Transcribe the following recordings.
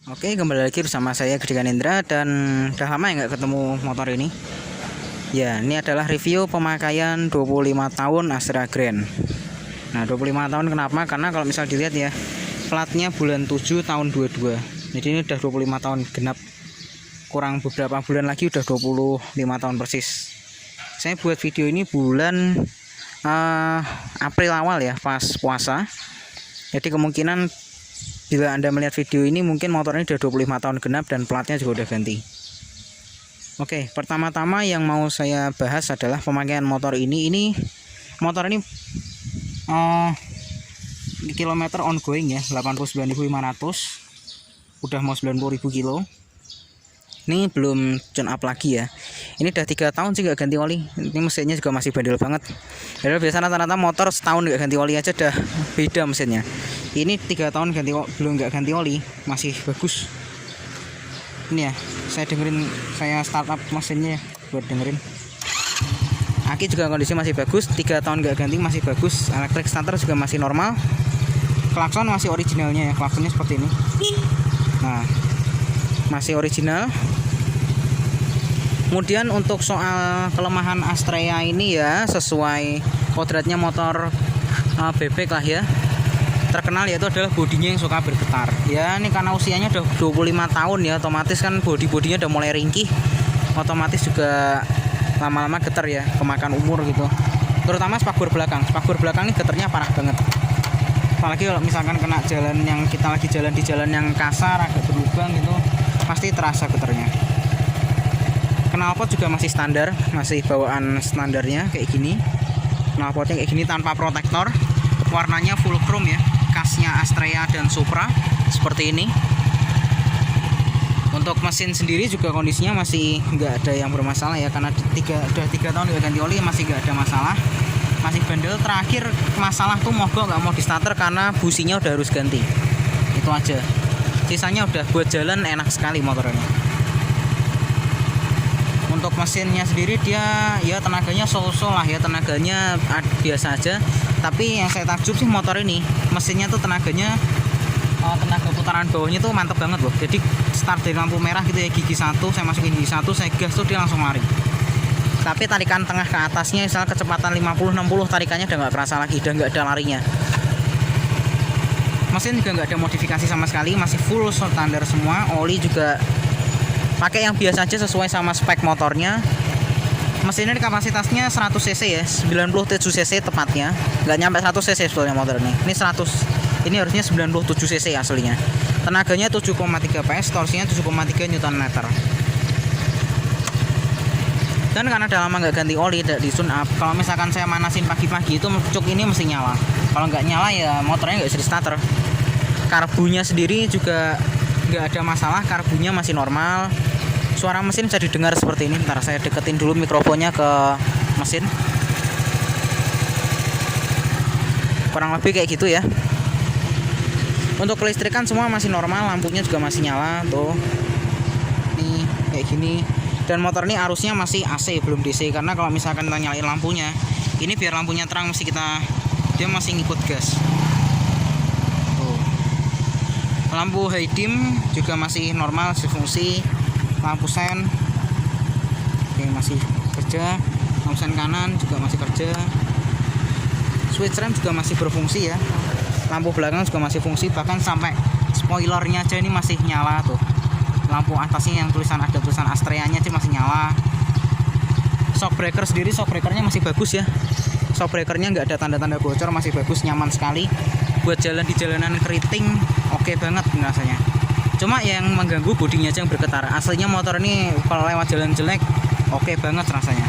Oke, kembali lagi bersama saya Gede Kanindra dan udah lama ya nggak ketemu motor ini. Ya, ini adalah review pemakaian 25 tahun Astra Grand. Nah, 25 tahun kenapa? Karena kalau misal dilihat ya, platnya bulan 7 tahun 22. Jadi ini udah 25 tahun genap. Kurang beberapa bulan lagi udah 25 tahun persis. Saya buat video ini bulan April awal ya, pas puasa. Jadi kemungkinan bila Anda melihat video ini mungkin motornya udah 25 tahun genap dan platnya juga udah ganti. Oke, pertama-tama yang mau saya bahas adalah pemakaian motor ini. Motor ini kilometer ongoing ya, 89.500. Udah mau 90.000 kilo. Ini belum tune up lagi ya. Ini udah 3 tahun sih gak ganti oli. Ini mesinnya juga masih bandel banget. Padahal biasanya rata-rata motor setahun gak ganti oli aja udah beda mesinnya. Ini 3 tahun belum gak ganti oli, masih bagus. Ini ya, saya startup mesinnya ya, buat dengerin. Aki juga kondisi masih bagus, 3 tahun gak ganti masih bagus. Elektrik starter juga masih normal. Klakson masih originalnya ya, klaksonnya seperti ini. Nah, masih original. Kemudian untuk soal kelemahan Astrea ini ya, sesuai kodratnya motor bebek lah ya, terkenal yaitu adalah bodinya yang suka bergetar ya. Ini karena usianya udah 25 tahun ya, otomatis kan bodinya udah mulai ringkih, otomatis juga lama-lama getar ya, kemakan umur gitu. Terutama spakbor belakang ini getarnya parah banget. Apalagi kalau misalkan kena jalan yang kita lagi jalan di jalan yang kasar, agak berlubang gitu, pasti terasa getarnya. Knalpot juga masih standar, masih bawaan standarnya kayak gini. Knalpotnya kayak gini tanpa protektor. Warnanya full chrome ya, khasnya Astrea dan Supra seperti ini. Untuk mesin sendiri juga kondisinya masih nggak ada yang bermasalah ya, karena udah 3 tahun nggak ganti oli, masih nggak ada masalah, masih bandel. Terakhir masalah tuh mogok nggak mau di starter karena businya udah harus ganti, itu aja. Sisanya udah buat jalan enak sekali motor ini. Untuk mesinnya sendiri dia ya tenaganya so-so lah ya, tenaganya biasa aja. Tapi yang saya takjub sih motor ini, mesinnya tuh tenaganya, tenaga putaran bawahnya tuh mantep banget loh. Jadi start dari lampu merah gitu ya, gigi 1, saya masukin gigi 1, saya gas tuh dia langsung lari. Tapi tarikan tengah ke atasnya misal kecepatan 50-60, tarikannya udah nggak kerasa lagi, udah nggak ada larinya. Mesin juga nggak ada modifikasi sama sekali, masih full standar semua. Oli juga pakai yang biasa aja sesuai sama spek motornya. Mesinnya kapasitasnya 100 cc ya, 97 cc tepatnya. Nggak nyampe 100 cc sebetulnya motor ini. Ini 100. Ini harusnya 97 cc aslinya. Tenaganya 7,3 PS, torsinya 7,3 Nm. Dan karena udah lama nggak ganti oli, tidak di tune up. Kalau misalkan saya manasin pagi-pagi itu cuk ini mesti nyala. Kalau nggak nyala ya motornya nggak bisa di starter. Karbunya sendiri juga nggak ada masalah, karbunya masih normal. Suara mesin bisa didengar seperti ini. Ntar saya deketin dulu mikrofonnya ke mesin. Kurang lebih kayak gitu ya. Untuk kelistrikan semua masih normal, lampunya juga masih nyala tuh. Nih kayak gini. Dan motor ini arusnya masih AC, belum DC. Karena kalau misalkan kita nyalain lampunya, ini biar lampunya terang dia masih ngikut gas. Tuh. Lampu high dim juga masih normal, masih fungsi. Lampu sen masih kerja, lampu sen kanan juga masih kerja, switch rem juga masih berfungsi ya, lampu belakang juga masih fungsi, bahkan sampai spoilernya aja ini masih nyala tuh. Lampu atasnya yang ada tulisan Astrea-nya aja masih nyala. Shockbreaker sendiri, shockbreakernya masih bagus ya, shockbreakernya nggak ada tanda-tanda bocor, masih bagus, nyaman sekali buat jalan di jalanan keriting, oke banget rasanya. Cuma yang mengganggu bodinya aja yang bergetar. Aslinya motor ini kalau lewat jalan jelek oke banget rasanya.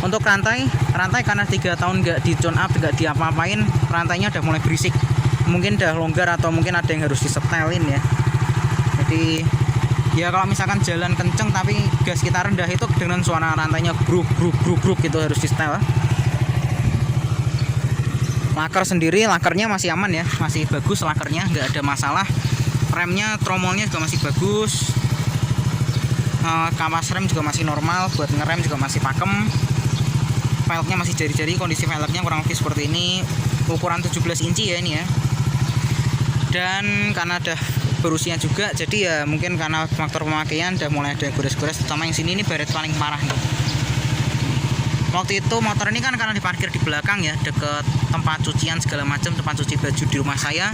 Untuk rantai karena 3 tahun nggak di tune up, nggak diapa-apain, rantainya udah mulai berisik. Mungkin udah longgar atau mungkin ada yang harus disetelin ya. Jadi ya kalau misalkan jalan kenceng tapi gas kita rendah itu dengan suara rantainya bruk gitu, harus disetel. Laker sendiri, lakernya masih aman ya, masih bagus lakernya, nggak ada masalah. Remnya, tromolnya juga masih bagus. Kapas rem juga masih normal, buat ngerem juga masih pakem. Velgnya masih jari-jari, kondisi velgnya kurang lebih seperti ini. Ukuran 17 inci ya ini ya. Dan karena udah berusia juga, jadi ya mungkin karena faktor pemakaian udah mulai ada gores-gores, terutama yang sini ini baret paling parah nih. Waktu itu motor ini kan karena diparkir di belakang ya, deket tempat cucian segala macam, tempat cuci baju di rumah saya.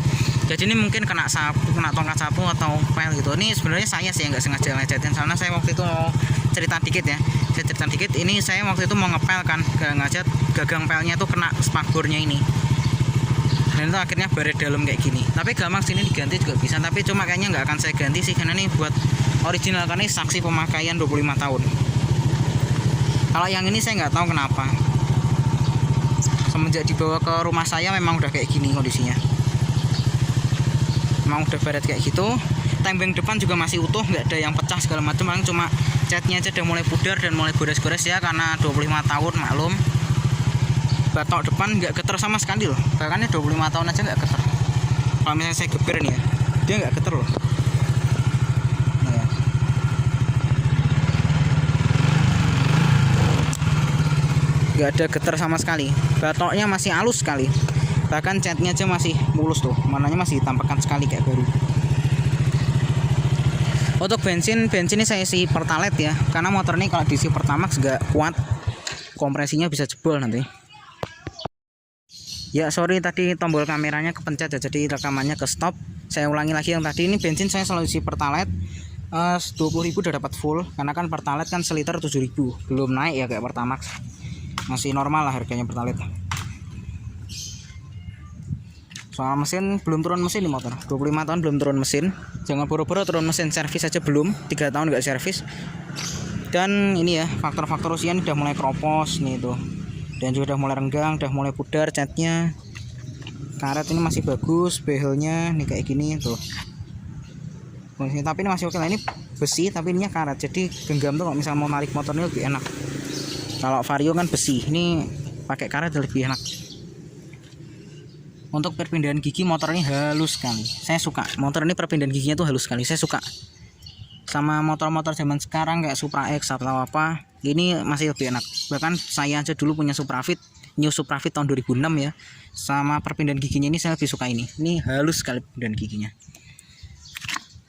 Jadi ini mungkin kena sapu, kena tongkat sapu atau pel gitu. Ini sebenarnya saya sih yang nggak sengaja ngecetin, karena saya waktu itu mau cerita dikit ya. Saya cerita dikit, ini saya waktu itu mau ngepel kan, gak ngajat, gagang pelnya tuh kena spakbornya ini. Dan itu akhirnya baret dalam kayak gini. Tapi gampang sini diganti juga bisa, tapi cuma kayaknya nggak akan saya ganti sih, karena ini buat original, karena ini saksi pemakaian 25 tahun. Kalau yang ini saya nggak tahu kenapa. Semenjak dibawa ke rumah saya memang udah kayak gini kondisinya. Memang udah baret kayak gitu. Tembeng depan juga masih utuh, nggak ada yang pecah segala macam, paling cuma catnya aja udah mulai pudar dan mulai gores-gores ya, karena 25 tahun maklum. Batok depan nggak geter sama sekali loh, bahkan 25 tahun aja nggak geter. Kalau misalnya saya geber nih ya, dia nggak geter loh. Nah, ya. Nggak ada geter sama sekali, batoknya masih halus sekali, bahkan catnya aja masih mulus tuh, warnanya masih ditampakkan sekali kayak baru. Untuk bensin ini saya isi Pertalite ya, karena motor ini kalau diisi Pertamax nggak kuat, kompresinya bisa jebol nanti. Ya sorry tadi tombol kameranya kepencet ya, jadi rekamannya ke stop. Saya ulangi lagi yang tadi, ini bensin saya selalu isi Pertalite 20.000 udah dapat full, karena kan Pertalite kan seliter 7.000, belum naik ya kayak Pertamax, masih normal lah harganya Pertalite. Soal mesin belum turun mesin di motor, 25 tahun belum turun mesin. Jangan boro-boro turun mesin, servis aja belum, 3 tahun nggak servis. Dan ini ya faktor-faktor usia ini udah mulai keropos nih tuh, dan juga udah mulai renggang, udah mulai pudar catnya. Karet ini masih bagus, behelnya nih kayak gini tuh. Tapi ini masih oke lah, ini besi tapi ininya karet, jadi genggam tuh kalau misal mau narik motor ini lebih enak. Kalau Vario kan besi, ini pakai karet lebih enak. Untuk perpindahan gigi motor ini halus sekali, saya suka. Motor ini perpindahan giginya tuh halus sekali, saya suka. Sama motor-motor zaman sekarang kayak Supra X atau apa, ini masih lebih enak. Bahkan saya aja dulu punya Suprafit, New Suprafit tahun 2006 ya. Sama perpindahan giginya ini saya lebih suka ini. Ini halus sekali perpindahan giginya.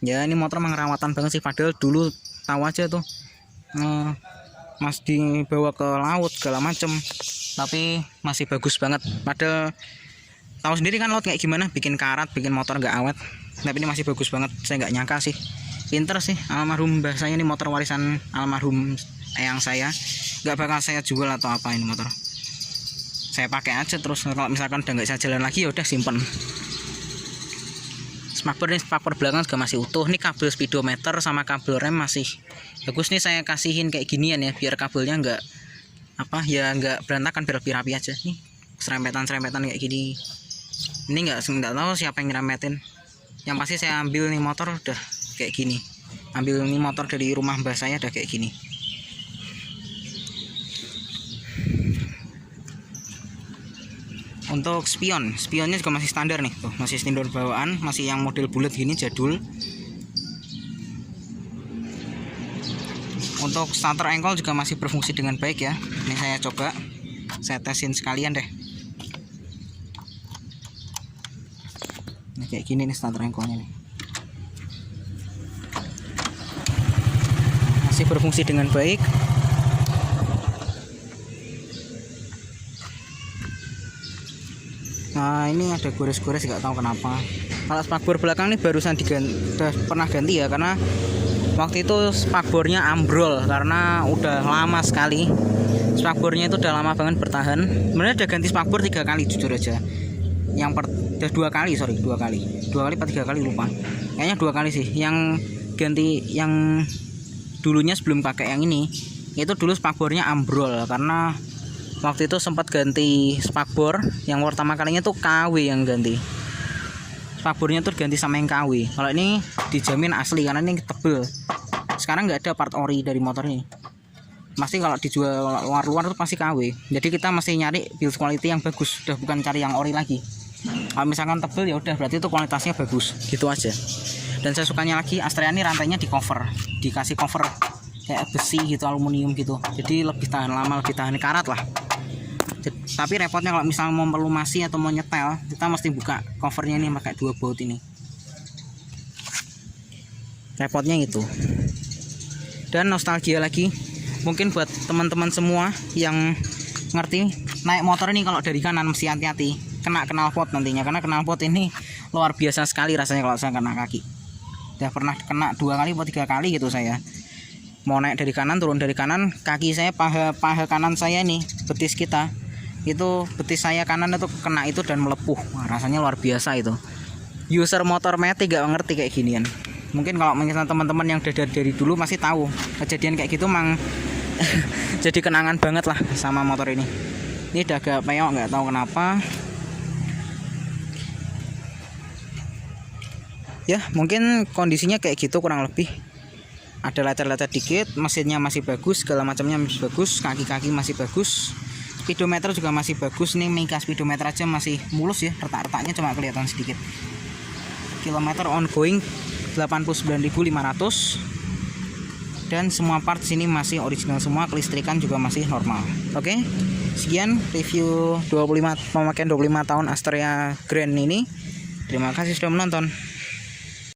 Ya ini motor mengerawatan banget sih, padahal dulu tahu aja tuh mas dibawa ke laut segala macem, tapi masih bagus banget. Padahal tahu sendiri kan laut kayak gimana, bikin karat, bikin motor nggak awet. Tapi ini masih bagus banget, saya nggak nyangka sih. Pinter sih almarhum mbah saya, ini motor warisan almarhum eyang saya. Nggak bakal saya jual atau apa, ini motor saya pakai aja terus. Kalau misalkan udah nggak bisa jalan lagi ya udah simpen. Spakbor belakang juga masih utuh. Ini kabel speedometer sama kabel rem masih bagus nih, saya kasihin kayak ginian ya, biar kabelnya nggak apa ya, nggak berantakan, biar lebih rapi aja. Nih serempetan kayak gini. Ini nggak tahu siapa yang ngeremetin. Yang pasti saya ambil nih motor udah kayak gini. Ambil ini motor dari rumah mbah saya udah kayak gini. Untuk spionnya juga masih standar nih tuh, masih standar bawaan, masih yang model bulat gini, jadul. Untuk starter engkol juga masih berfungsi dengan baik ya. Ini saya coba, saya tesin sekalian deh. Nah, kayak gini nih starter engkolnya nih, masih berfungsi dengan baik. Nah ini ada gores-gores nggak tahu kenapa. Kalau spakbor belakang ini barusan udah pernah ganti ya, karena waktu itu spakbornya ambrol karena udah lama sekali. Spakbornya itu udah lama banget bertahan. Sebenarnya udah ganti spakbor 3 kali jujur aja. Udah 2 kali apa 3 kali lupa. Kayaknya 2 kali sih. Yang ganti yang dulunya sebelum pakai yang ini, itu dulu spakbornya ambrol karena waktu itu sempat ganti spakbor. Yang pertama kalinya tuh KW yang ganti. Spakbornya tuh ganti sama yang KW. Kalau ini dijamin asli karena ini tebel. Sekarang nggak ada part ori dari motor ini. Pasti kalau dijual luar tuh pasti KW. Jadi kita masih nyari build quality yang bagus. Udah bukan cari yang ori lagi. Kalau misalkan tebel ya udah berarti itu kualitasnya bagus. Gitu aja. Dan saya sukanya lagi Astrea ini rantainya di cover, dikasih cover kayak besi gitu, aluminium gitu. Jadi lebih tahan lama, lebih tahan karat lah. Tapi repotnya kalau misalnya mau pelumasi atau mau nyetel, kita mesti buka covernya ini pakai 2 baut ini. repotnya itu. Dan nostalgia lagi, mungkin buat teman-teman semua yang ngerti naik motor ini kalau dari kanan mesti hati-hati kena knalpot nantinya, karena knalpot ini luar biasa sekali rasanya kalau saya kena kaki. Udah pernah kena 2 kali atau 3 kali gitu saya. Mau naik dari kanan, turun dari kanan, kaki saya paha kanan saya ini, betis kita itu, betis saya kanan itu kena itu dan melepuh. Wah, rasanya luar biasa itu. User motor matic gak ngerti kayak ginian. Mungkin kalau misalnya teman-teman yang dari dulu masih tahu kejadian kayak gitu, mang jadi kenangan banget lah sama motor ini. Ini udah agak peok, nggak tahu kenapa. Ya mungkin kondisinya kayak gitu kurang lebih. Ada lecet-lecet dikit, mesinnya masih bagus, segala macamnya masih bagus, kaki-kaki masih bagus, speedometer juga masih bagus. Nih mega speedometer aja masih mulus ya, retak-retaknya cuma kelihatan sedikit. Kilometer ongoing 89.500, dan semua part sini masih original semua, kelistrikan juga masih normal. Oke, sekian review pemakaian 25 tahun Astrea Grand ini. Terima kasih sudah menonton.